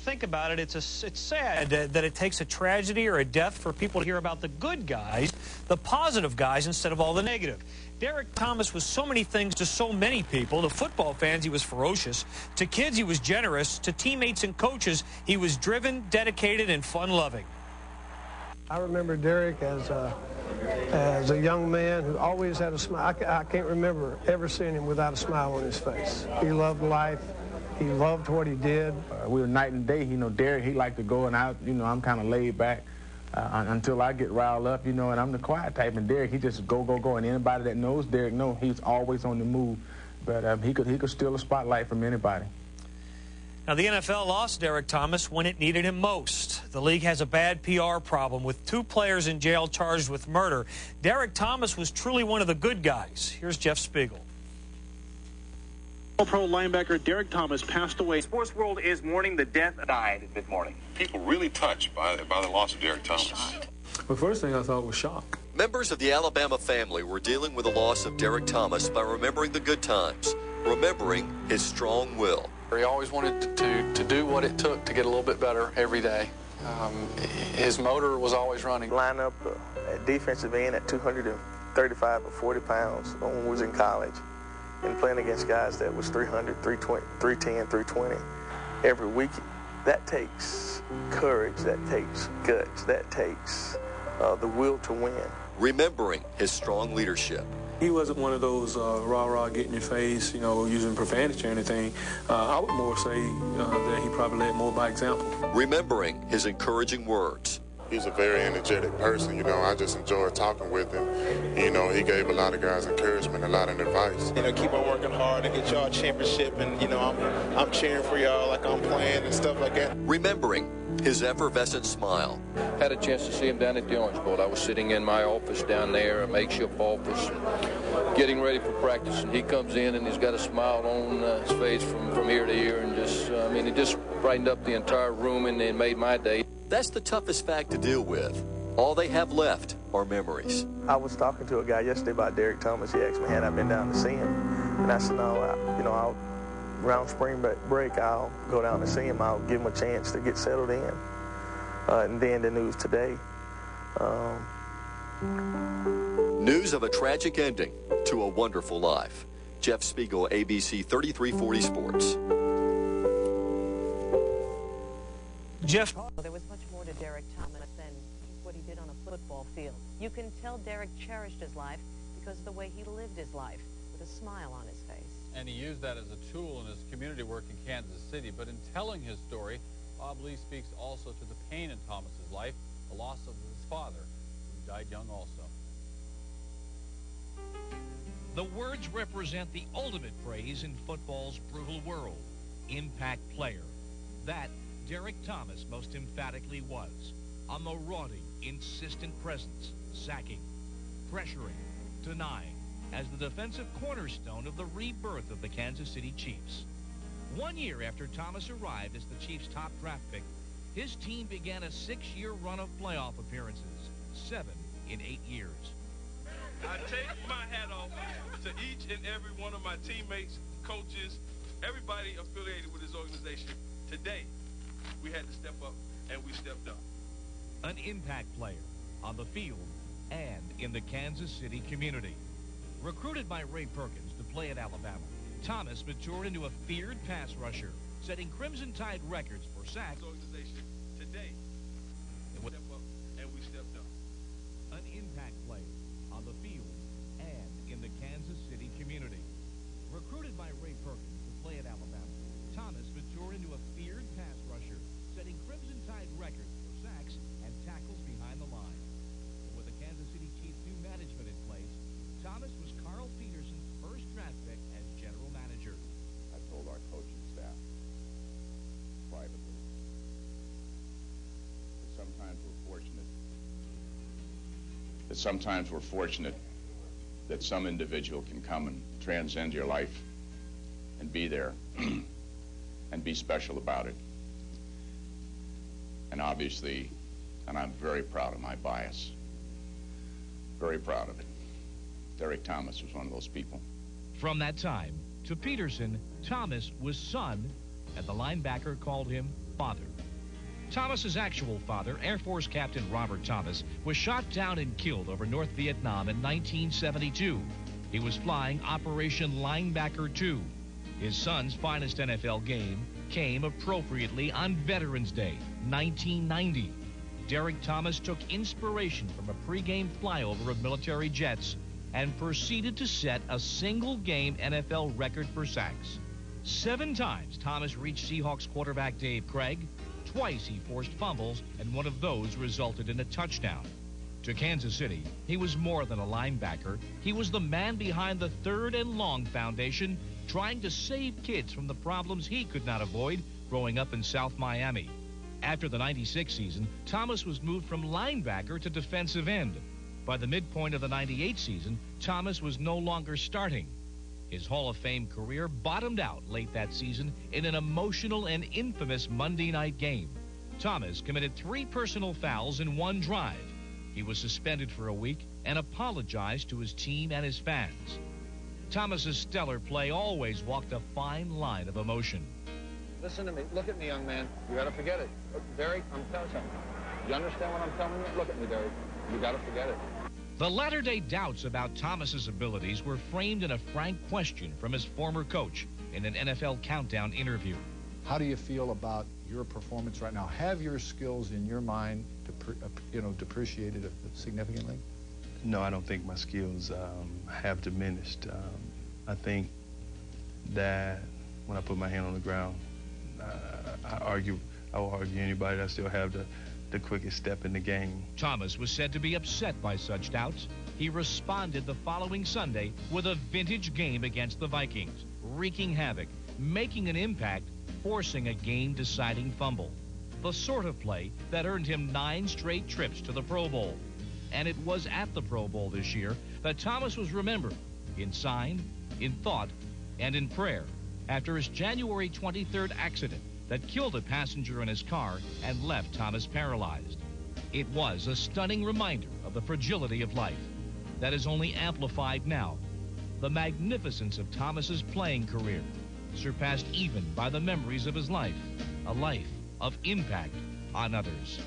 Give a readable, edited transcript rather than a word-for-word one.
think about it, it's sad that it takes a tragedy or a death for people to hear about the good guys, the positive guys, instead of all the negative. Derrick Thomas was so many things to so many people. To football fans, he was ferocious. To kids, he was generous. To teammates and coaches, he was driven, dedicated, and fun-loving. I remember Derrick as a young man who always had a smile. I can't remember ever seeing him without a smile on his face. He loved life. He loved what he did. We were night and day. You know, Derrick, he liked to go, and I'm kind of laid back until I get riled up, and I'm the quiet type. And Derrick, he just go. And anybody that knows Derrick knows he's always on the move. But he could steal a spotlight from anybody. Now, the NFL lost Derrick Thomas when it needed him most. The league has a bad PR problem with 2 players in jail charged with murder. Derrick Thomas was truly one of the good guys. Here's Jeff Spiegel. Pro linebacker Derrick Thomas passed away. Sports world is mourning the death died mid-morning. People really touched by the loss of Derrick Thomas. The first thing I thought was shock. Members of the Alabama family were dealing with the loss of Derrick Thomas by remembering the good times, remembering his strong will. He always wanted to do what it took to get a little bit better every day. His motor was always running. Line up at defensive end at 235 or 40 pounds when we was in college, and playing against guys that was 300, 320, 310, 320 every week. That takes courage, that takes guts, that takes the will to win. Remembering his strong leadership. He wasn't one of those rah-rah, get in your face, using profanity or anything. I would more say that he probably led more by example. Remembering his encouraging words. He's a very energetic person, I just enjoyed talking with him. He gave a lot of guys encouragement, a lot of advice. Keep on working hard and get y'all a championship, and, I'm cheering for y'all like I'm playing and stuff like that. Remembering his effervescent smile. Had a chance to see him down at the Orange Bowl. I was sitting in my office down there, a makeshift office, getting ready for practice, and he comes in and he's got a smile on his face from ear to ear, and it just brightened up the entire room and it made my day. That's the toughest fact to deal with. All they have left are memories. I was talking to a guy yesterday about Derrick Thomas. He asked me, had I been down to see him? And I said, no, I'll around spring break, I'll go down to see him. I'll give him a chance to get settled in. And then the news today. News of a tragic ending to a wonderful life. Jeff Spiegel, ABC 3340 Sports. Jeff. There was much more to Derrick Thomas than what he did on a football field. You can tell Derrick cherished his life because of the way he lived his life, with a smile on his face. And he used that as a tool in his community work in Kansas City. But in telling his story, Bob Lee speaks also to the pain in Thomas's life, the loss of his father, who died young also. The words represent the ultimate phrase in football's brutal world, impact player. That Derrick Thomas most emphatically was. A marauding, insistent presence, sacking, pressuring, denying, as the defensive cornerstone of the rebirth of the Kansas City Chiefs. 1 year after Thomas arrived as the Chiefs' top draft pick, his team began a 6-year run of playoff appearances, 7 in 8 years. I take my hat off to each and every one of my teammates, coaches, everybody affiliated with this organization. Today, we had to step up, and we stepped up. An impact player on the field and in the Kansas City community. Recruited by Ray Perkins to play at Alabama, Thomas matured into a feared pass rusher, setting Crimson Tide records for sacks. Organization today, we step up, and we stepped up. An impact player on the field and in the Kansas City community. Recruited by Ray Perkins to play at Alabama, Thomas matured into a feared pass rusher, setting Crimson Tide records for sacks and tackles behind the line. With the Kansas City Chiefs' new management in place, Thomas was Carl Peterson's first draft pick as general manager. I told our coaching staff privately that sometimes we're fortunate that some individual can come and transcend your life and be there and be special about it. And obviously, and I'm very proud of my bias, very proud of it. Derrick Thomas was one of those people. From that time to Peterson, Thomas was son, and the linebacker called him father. Thomas's actual father, Air Force Captain Robert Thomas, was shot down and killed over North Vietnam in 1972. He was flying Operation Linebacker 2. His son's finest NFL game came appropriately on Veterans Day, 1990. Derrick Thomas took inspiration from a pregame flyover of military jets and proceeded to set a single-game NFL record for sacks. 7 times Thomas reached Seahawks quarterback Dave Craig. Twice he forced fumbles, and one of those resulted in a touchdown. To Kansas City, he was more than a linebacker. He was the man behind the Third and Long Foundation, trying to save kids from the problems he could not avoid growing up in South Miami. After the 96 season, Thomas was moved from linebacker to defensive end. By the midpoint of the 98 season, Thomas was no longer starting. His Hall of Fame career bottomed out late that season in an emotional and infamous Monday night game. Thomas committed 3 personal fouls in 1 drive. He was suspended for a week and apologized to his team and his fans. Thomas's stellar play always walked a fine line of emotion. Listen to me. Look at me, young man. You got to forget it. Derrick, I'm telling you something. You understand what I'm telling you? Look at me, Derrick. You got to forget it. The latter-day doubts about Thomas's abilities were framed in a frank question from his former coach in an NFL Countdown interview. How do you feel about your performance right now? Have your skills in your mind depreciated significantly? No, I don't think my skills have diminished. I think that when I put my hand on the ground, I will argue anybody that still have the quickest step in the game. Thomas was said to be upset by such doubts. He responded the following Sunday with a vintage game against the Vikings, wreaking havoc, making an impact, forcing a game-deciding fumble. The sort of play that earned him 9 straight trips to the Pro Bowl. And it was at the Pro Bowl this year that Thomas was remembered in sign, in thought, and in prayer after his January 23rd accident that killed a passenger in his car and left Thomas paralyzed. It was a stunning reminder of the fragility of life that is only amplified now. The magnificence of Thomas's playing career, surpassed even by the memories of his life, a life of impact on others.